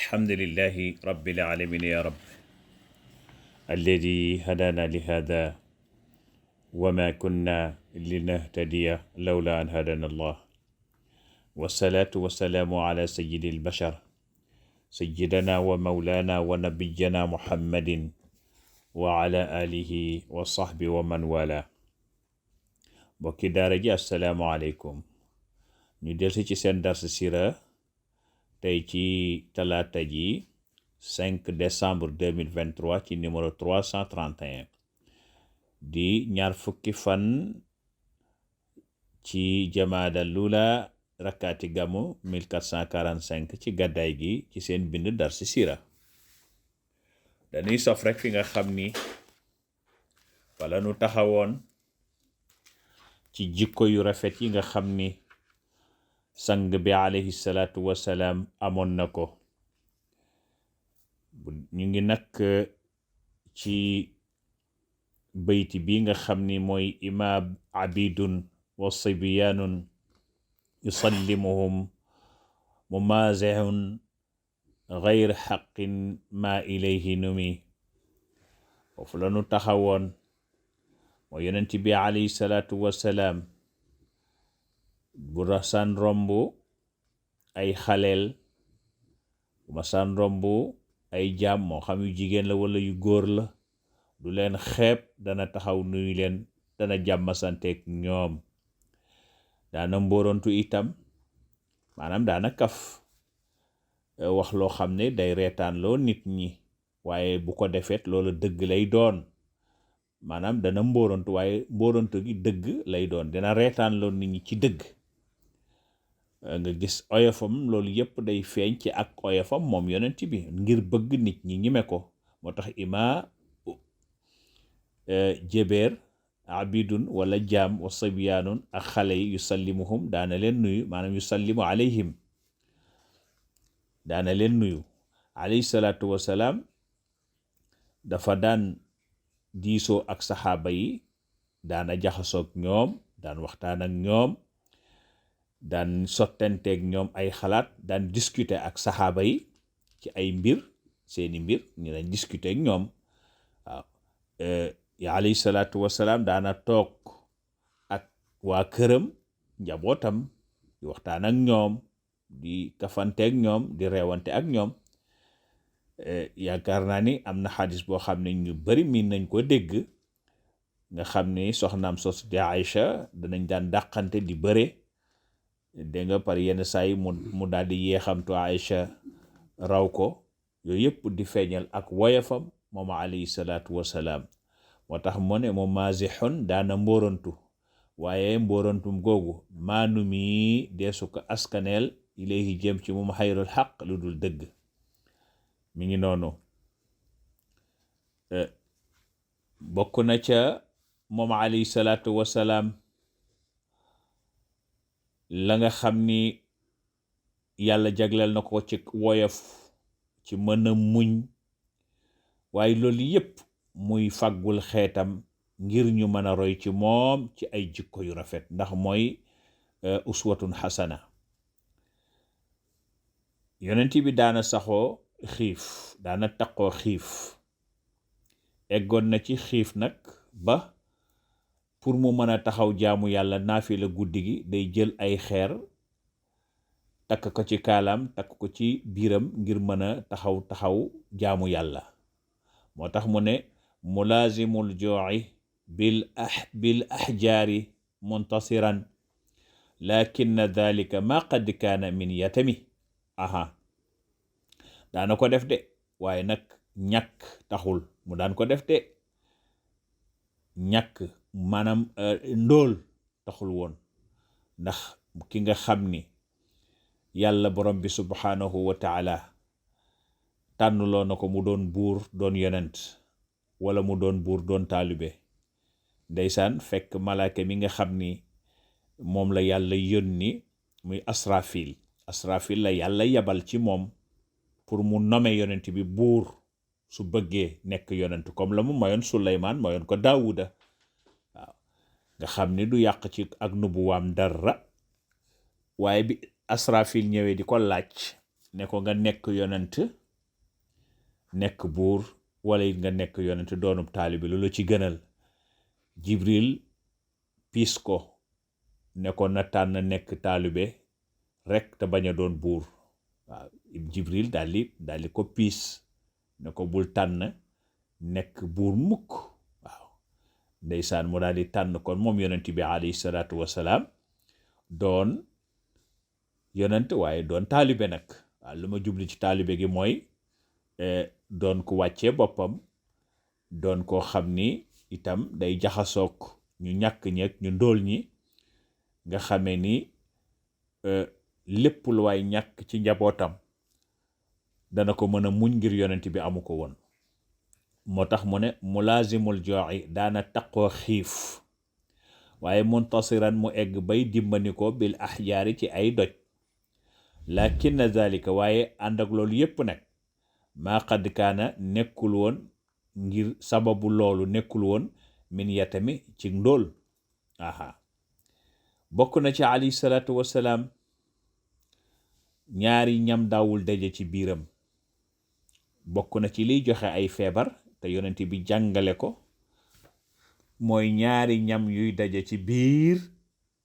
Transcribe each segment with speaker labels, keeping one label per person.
Speaker 1: الحمد لله رب العالمين يا رب الذي هدانا لهذا وما كنا لنهتدي لولا أن هدانا الله والصلاة والسلام على سيد البشر سيدنا ومولانا ونبينا محمد وعلى آله وصحبه ومن والاه bokki daara ji asalaamaaleykum ñu delsi ci seen dars sira tey ci talaata ji 5 décembre 2023 ci numéro 331 di ñaar fukki fan ci jamaada lula rakkaati gamu 1445 ci gàddaay gi ci seen bind dars sira dañuy sof rek fi nga xam ni wala nu taxawoon ci jikko yu rafet yi nga xam ni sang bi alayhi salaatu wasalaam amoon na ko ñu ngi nag ci bayti bi nga xam ni mooy imaam abidun wa sibyaanun yusallimuhum mumazihun gayr xaqin ma ilayhi numi foofu la nu taxawoon moo yonent bi alayhi salaatu wasalaam bu masaan romb ay xaleel bu masaan romb ay jaam moo xam yu jigéen la wala yu góor la du leen xeeb dana taxaw nuyu leen dana jàmmasanteeg ñoom daana mbóorontu itam maanaam daana kaf wax loo xam ne day reetaan loo nit ñi waaye bu ko defet loolu dëgg lay doon maanaam dana mbóorontu waaye mbóorontu gi dëgg lay doon dina reetaan loo nit ñi ci dëgg nga gis oyofam loolu yépp day feeñ ci ak oyofam moom yonent bi ngir bëgg nit ñi ñime ko moo tax ima jébeer abidun wala jaam wa sabyaanun ak xale yi yusallimuhum daana leen nuyu maanaam yusallimu alayhim daana leen nuyu alayhi salaatu wasalaam dafa daan diisoo ak saxaaba yi daana jaxasoog ñoom daan waxtaan ak ñoom daan sottanteeg ñoom ay xalaat daan discuter ak saxaaba yi ci ay mbir seeni mbir ñu daan discuter ak ñoom waaw alayhi salaatu wasalaam daana toog ak waa këram njabootam di waxtaan ak ñoom di kafanteeg ñoom di reewante ak ñoom yaakaar naa ni am na xadis boo xam ne ñu bari miin nañ ko dégg nga xam ni soxnaam sos di Aïcha danañ daan dàqante di bëre dégg nga par yenn saa yi mu daal di yeexamtu Aïcha raw ko yooyu yëpp di feeñal ak woyafam moom alayhi salaatu wasalaam moo tax mu ne moom mazixun daana mbóorantu waaye mbóorantum googu maanu mi deesu ko askaneel ilayhi jëm ci moom xayrul xaq lu dul dëgg mi ngi noonu bokk na ca moom alayhi salaatu wasalaam la nga xam ni yàlla jagleel na ko ci woyof ci mën a muñ waaye loolu yépp muy faggul xeetam ngir ñu mën a roy ci moom ci ay jikko yu rafet ndax mooy uswatun xasana yonent bi daana saxoo xiif daana taqoo xiif eggoon na ci xiif nag ba pour mu mën a taxaw jaamu yàlla naafila guddi gi day jël ay xeer takk ko ci kaalaam takk ko ci biiram ngir mën a taxaw jaamu yàlla moo tax mu ne mulazimul joo'i bil ahjaari muntasiran lakinna dhalika ma qad kaana min yatami daana ko def de waaye nag ñàkk taxul mu daan ko def de ñàkk maanaam ndóol taxul woon ndax ki nga xam ni yàlla borom bi subhanahu wa taala tànnuloo na ko mu doon buur doon yonent wala mu doon buur doon taalibe ndeysaan fekk malaaka mi nga xam ni moom la yàlla yónni muy asrafil la yàlla yabal ci moom pour mu nommer yonent bi buur su bëggee nekk yonent comme la mu mayoon Suleymaan mayoon ko Daawuda waaw nga xam ni du yàq ci ak nubuwaam dara waaye bi asrafil ñëwee di ko laaj ne ko nga nekk yonent nekk buur wala it nga nekk yonent doonub taalibe lu la ci gënal. Jibril piis ko ne ko na tànn nekk taalibe rek te bañ a doon buur. waaw Jibril daal di ko piis ne ko bul tànn nekk buur mukk. waaw ndeysaan mu daal di tànn kon moom yonent bi alayhi salaatu wasalaam doon yonent waaye doon taalibe nag. waaw lu ma jubli ci taalibe gi mooy doon ku wàccee boppam, doon koo xam ni itam day jaxasoog ñu ñàkk ñeeg ñu ndóol ñi, nga xamee ni lépp lu waay ñàkk ci njabootam dana ko mën a muñ ngir yonent bi amu ko woon. moo tax mu ne mulazimul joo'i daana taqoo xiif, waaye muntasiran mu egg bay dimbani ko bil ahjaari ci ay doj. lakin zalika waaye ànd ak loolu yépp nag maa qad kaana nekkul woon ngir sababu loolu nekkul woon min yatami ci ndóol. bokk na ci alayhi salaatu wasalaam ñaari ñam daawul daje ci biiram. bokk na ci liy joxe ay feebar te yonent bi jàngale ko mooy ñaari ñam yuy daje ci biir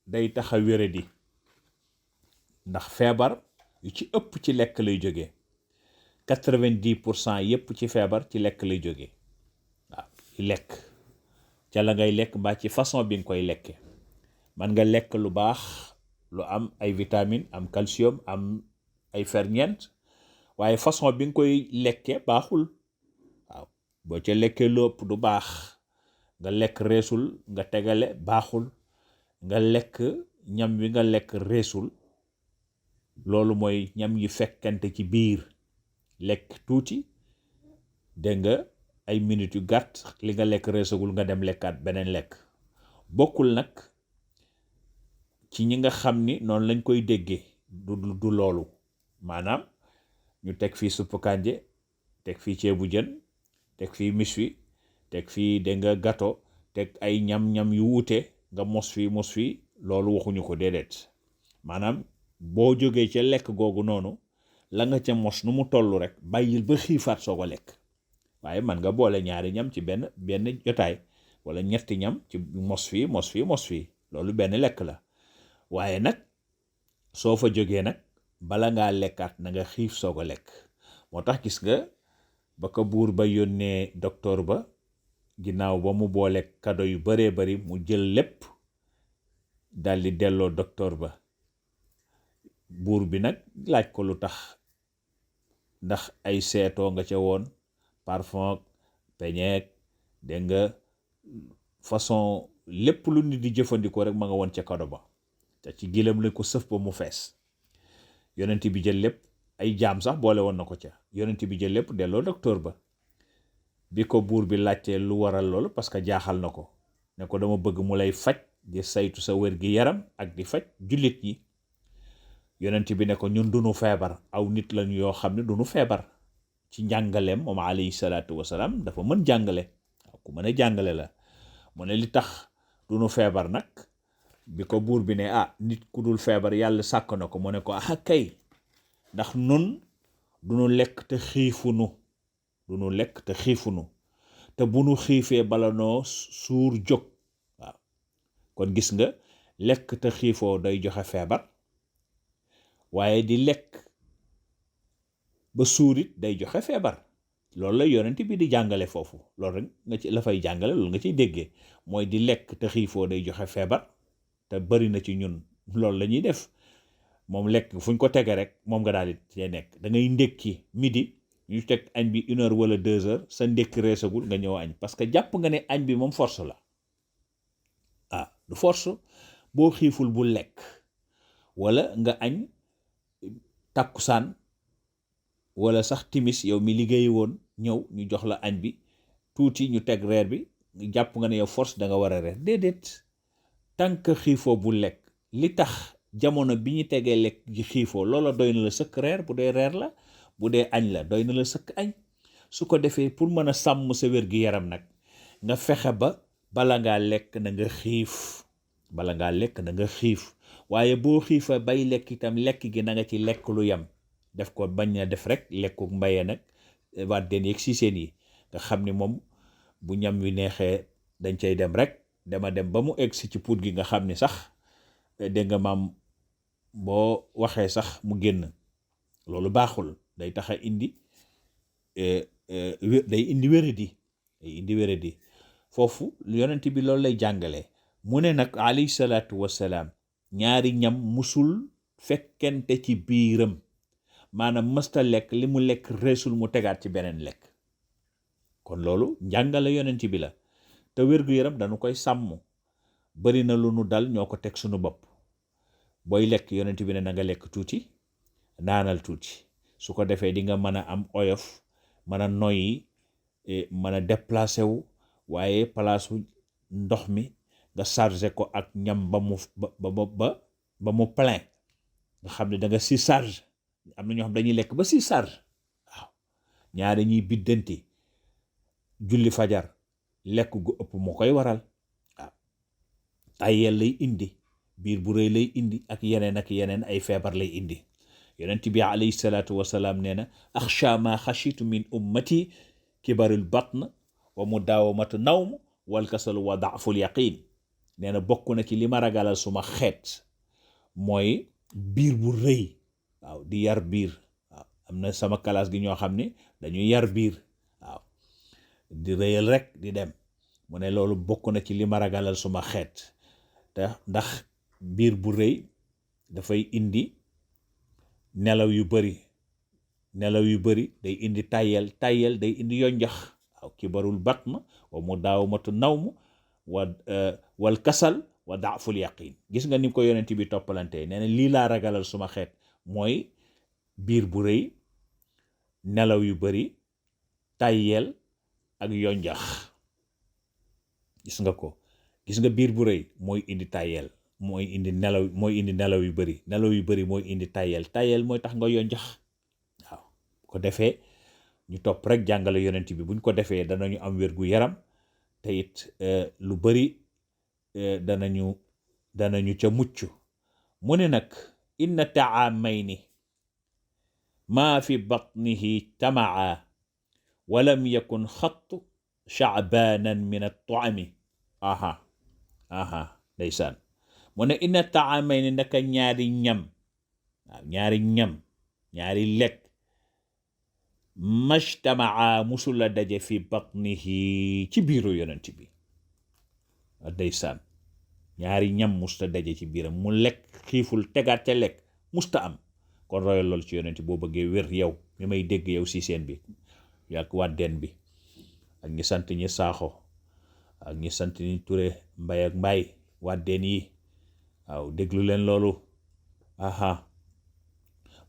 Speaker 1: day taxa wéradi, ndax feebar yu ci ëpp ci lekk lay jóge. 90% yépp ci feebar ci lekk lay jóge. waaw lekk ca la ngay lekk mbaa ci façon bi nga koy lekke. man nga lekk lu baax lu am ay vitamine am calcium am ay ferñeent, waaye façon bi nga koy lekke baaxul. waaw boo ca lekkee lu ëpp du baax. nga lekk reesul nga tegale baaxul. nga lekk ñam wi nga lekk reesul, loolu mooy ñam yi fekkante ci biir. lekk tuuti dégg nga ay minutes yu gàtt li nga lekk reesagul nga dem lekkaat beneen lekk. bokkul nag ci ñi nga xam ni noonu lañ koy déggee du loolu. maanaam ñu teg fii suppu kànje, teg fii ceebu jën, teg fii miswi, teg fii dégg nga gâteau, teg ay ñam-ñam yu wuute nga mos fii loolu waxuñu ko déedéet. maanaam boo jógee ca lekk googu noonu la nga ca mos nu mu toll rek bàyyil ba xiifaat soo ko lekk. waaye man nga boole ñaari ñam ci benn jotaay wala ñetti ñam ci mos fii loolu benn lekk la. waaye nag soo fa jógee nag bala ngaa lekkaat na nga xiif soo ko lekk. moo tax gis nga ba ko buur ba yónnee docteur ba, ginnaaw ba mu boole kado yu baree bari mu jël lépp daldi delloo docteur ba. buur bi nag laaj ko lu tax, ndax ay seetoo nga ca woon, parfum, peñeek, dégg nga façon lépp lu nit di jëfandikoo rek ma nga woon ca kado ba, te ci gilam la ko sëf ba mu fees. yonent bi jël lépp, ay jaam sax boole woon na ko ca. yonent bi jël lépp delloo docteur ba. bi ko buur bi laajtee lu waral loolu, parce que jaaxal na ko, ne ko dama bëgg mu lay faj di saytu sa wér gi yaram ak di faj jullit ñi. yonent bi ne ko ñun duñu feebar, aw nit lañu yoo xam ne duñu feebar. ci njàngaleem moom alayhi salaatu wasalaam dafa mën jàngale, ku mën a jàngale la. mu ne li tax duñu feebar nag, bi ko buur bi ne nit ku dul feebar yàlla sàkk na ko, mu ne ko kay, ndax nun duñu lekk te xiifunu, te bu nu xiifee bala noo suur jóg. waaw kon gis nga lekk te xiifoo day joxe feebar, waaye di lekk ba suurit day joxe feebar. loolu la yonent bi di jàngale foofu. loolu rek nga ci la fay jàngale, loolu nga ciy déggee mooy di lekk te xiifoo day joxe feebar. te bari na ci ñun loolu la ñuy def, moom lekk fu ñu ko tege rek moom nga daal di cee nekk. da ngay ndékki midi ñu teg añ bi 1 heure wala 2 heures, sa ndékki reesagul nga ñëw añ, parce que jàpp nga ne añ bi moom force la. du force. boo xiiful bu lekk, wala nga añ takkusaan wala sax timis, yow mi liggéey woon ñëw ñu jox la añ bi tuuti, ñu teg reer bi, jàpp nga ne yow force da nga war a reer. déedéet, tànk xiifoo bu lekk. li tax jamono bi ñu tegee lekk ji xiifoo, loola doy na la sëkk reer, bu dee reer la. bu dee añ la doy na la sëkk añ. su ko defee pour mën a sàmm sa wér gi yaram nag, nga fexe ba bala ngaa lekk na nga xiif. waaye boo xiifa bay lekk itam lekk gi na nga ci lekk lu yem. def ko bañ na def rek lekku mbayee nag wàddeen yeeg si seen yi nga xam ni moom bu ñam wi neexee dañ cay dem rek dama dem ba mu egg si ci puut gi nga xam ni sax dégg nga maam boo waxee sax mu génn. loolu baaxul, day tax a indi day indi wéradi foofu yonent bi loolu lay jàngale. mu ne nag alayhi salaatu wassalaam ñaari ñam musul fekkente ci biiram, maanaam mësta lekk li mu lekk reesul mu tegaat ci beneen lekk. kon loolu njàngale yonent bi la. te wér-gu-yaram dañu koy sàmm. bari na lu nu dal ñoo ko teg suñu bopp. booy lekk yonent bi ne na nga lekk tuuti, naanal tuuti, su ko defee di nga mën a am oyof, mën a noyyi, mën a déplacé wu. waaye palaasu ndox mi nga chargé ko ak ñam ba mu plein, nga xam ne da nga si charge. am na ñoo xam dañuy lekk ba si charge. waaw ñaari ñuy biddanti julli fajar lekk gu ëpp moo koy waral. waaw tayel lay indi, biir bu rëy lay indi, ak yeneen ay feebar lay indi. yonent bi alayhi salaatu wasalaam nee na axsha ma xashitu min ummati kibarul batn wa mudawamatu nawm wal kasalu wa daaful yaqin. nee na bokk na ci li ma ragalal suma xeet mooy biir bu rëy. waaw di yar biir. waaw am na sama classe gi ñoo xam ne dañuy yar biir. waaw di rëyal rek di dem. mu ne loolu bokk na ci li ma ragalal suma xeet te ndax biir bu rëy dafay indi nelaw yu bari day indi tayel day indi yonjax. waaw kibarul batn wa mudawamatu nawm wal kasal wa daaful yaqin. gis nga ni ko yonent bi toppalantee. nee na lii laa ragalal suma xeet mooy biir bu rëy, nelaw yu bari, tayel ak yonjax. gis nga biir bu rëy mooy indi tayel, mooy indi nelaw yu bari mooy indi tayel mooy tax nga yonjax. waaw ko defee ñu topp rek jàngale yonent bi. buñ ko defee danañu am wér gu yaram te it lu bari danañu ca mucc. mu ne nag inna taamayni maa fi batnihi tamaa walam yakun xattu shaabanan min at-taami. ndeysaan. mu ne inna taamayni naka ñaari lekk majtamaa musula daje fi batnihi ci biiru yonent bi. ndeysaan. ñaari ñam musta daje ci biiram, mu lekk xiiful tegaat ca lekk musta am. kon royal loolu ci yonent boo bëggee wér yow mi may dégg yow si seen bi yàgg wàddeen bi ak ñi sant ñi saaxo ak ñi sant ñi ture mbay ak mbay wàddeen yi. waaw déglu leen loolu.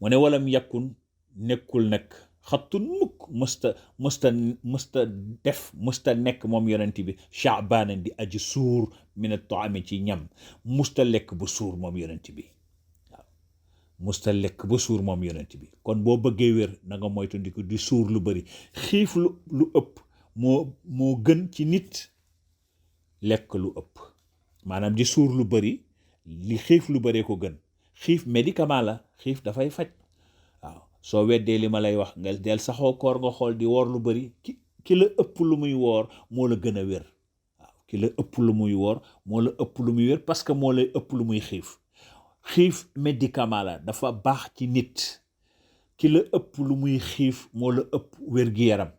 Speaker 1: mu ne walam yàkkun nekkul nag xattun mukk mësta nekk moom yonent bi shaabaanan di aji suur min at-taami ci ñam. musta lekk bu suur moom yonent bi. waaw musta lekk ba suur moom yonent bi. kon boo bëggee wér na nga moytandiku di suur lu bari. xiif lu ëpp moo gën ci nit lekk lu ëpp. maanaam di suur lu bari, li xiif lu baree ko gën. xiif médicament la, xiif dafay faj. waaw soo weddee li ma lay wax nga del saxoo koor nga xool di woor lu bari. ki la ëpp lu muy woor moo la gën a wér. waaw ki la ëpp lu muy woor moo la ëpp lu muy wér parce que moo lay ëpp lu muy xiif. xiif médicament la, dafa baax ci nit. ki la ëpp lu muy xiif moo la ëpp wér-gi-yaram.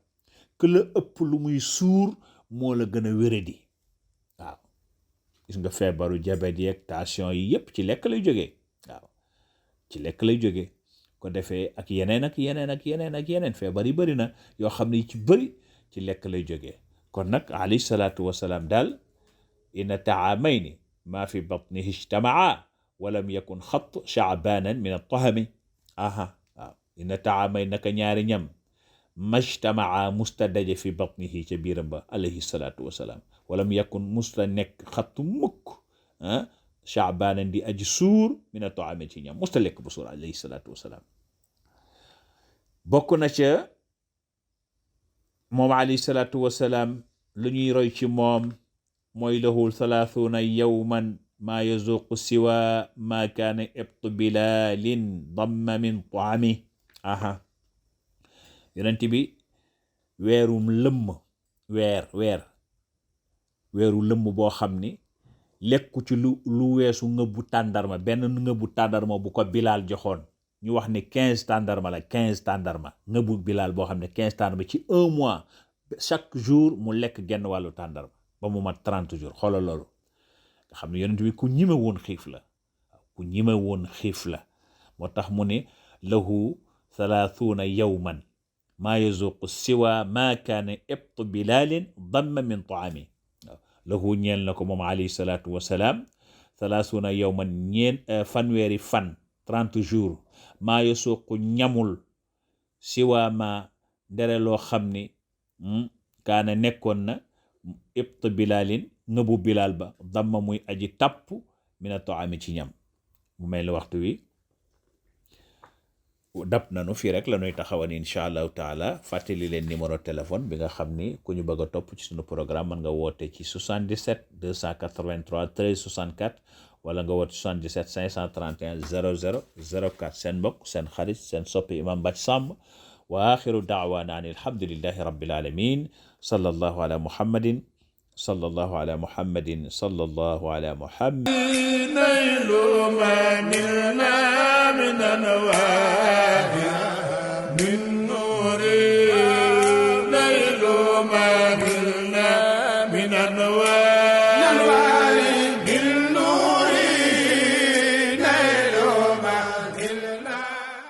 Speaker 1: ki la ëpp lu muy suur moo la gën a wéradi. waaw gis nga feebaru diabète yeeg tension yi yépp ci lekk lay jógee. waaw ci lekk lay jógee. ko defee ak yeneen feebar yi bari na yoo xam ne ci bari ci lekk lay jógee. kon nag alayhi salaatu wasalaam daal inna taamayni maa fi batnihi ijtamaa walam yakun xatt shaabanan min at-tahami. waaw inna taamayni naka ñaari ñam majtamaa musta daje fi batnihi ca biiram ba alayhi salaatu wasalaam walam yakun musta nekk xattu mukk shaabaanan di aji suur min at-taami ci ñam. musta lekk bu suur alayhi salaatu wasalaam. bokk na ca moom alayhi salaatu wasalaam lu ñuy roy ci moom mooy lahu 30 yawman maa yazuqu siwa maa kaana ibtu bilalin damma min taami. aha yonent bi weerum lëmm weeru lëmm boo xam ni lekku ci lu weesu ngëbu tàndarma, benn ngëbu tàndarma bu ko Bilaal joxoon, ñu wax ni 15 tàndarma la, 15 tàndarma ngëbu Bilaal boo xam ne 15 tàndarma ci un mois, chaque jour mu lekk genn wàllu tàndarma ba mu mat 30 jours. xoolal loolu nga xam ne yonent bi ku ñime woon xiif la, ku ñime woon xiif la. moo tax mu ne lahu 30 yawman maa yazuqu siwa maa kaana ibtu bilaalin damma min taami. lahu ñeel na ko moom alayhi salaatu wasalaam 30 yawman fanweeri fan 30 jours maa yazuqu ñamul siwa ma ndere loo xam ni kaana nekkoon na ibtu bilaalin ngëbu bilaal ba damma muy aji tàpp mina taami ci ñam. mu mel ni waxtu wi dab nanu fii rek la ñuy taxawan incha allahu taala. fàttali leen numéro téléphone bi nga xam ni ku ñu bëgg a topp ci suñu programme mën nga woote ci 77 283 13 64 wala nga woote 77 531 00 04. seen mbokk seen xarit seen soppi imam Bathie Samb wa axiru daawaana an alhamdulillahi rabbil alamin. sallallahu ala muhammadin sallallahu ala muhammadin sallallahu ala muhammad.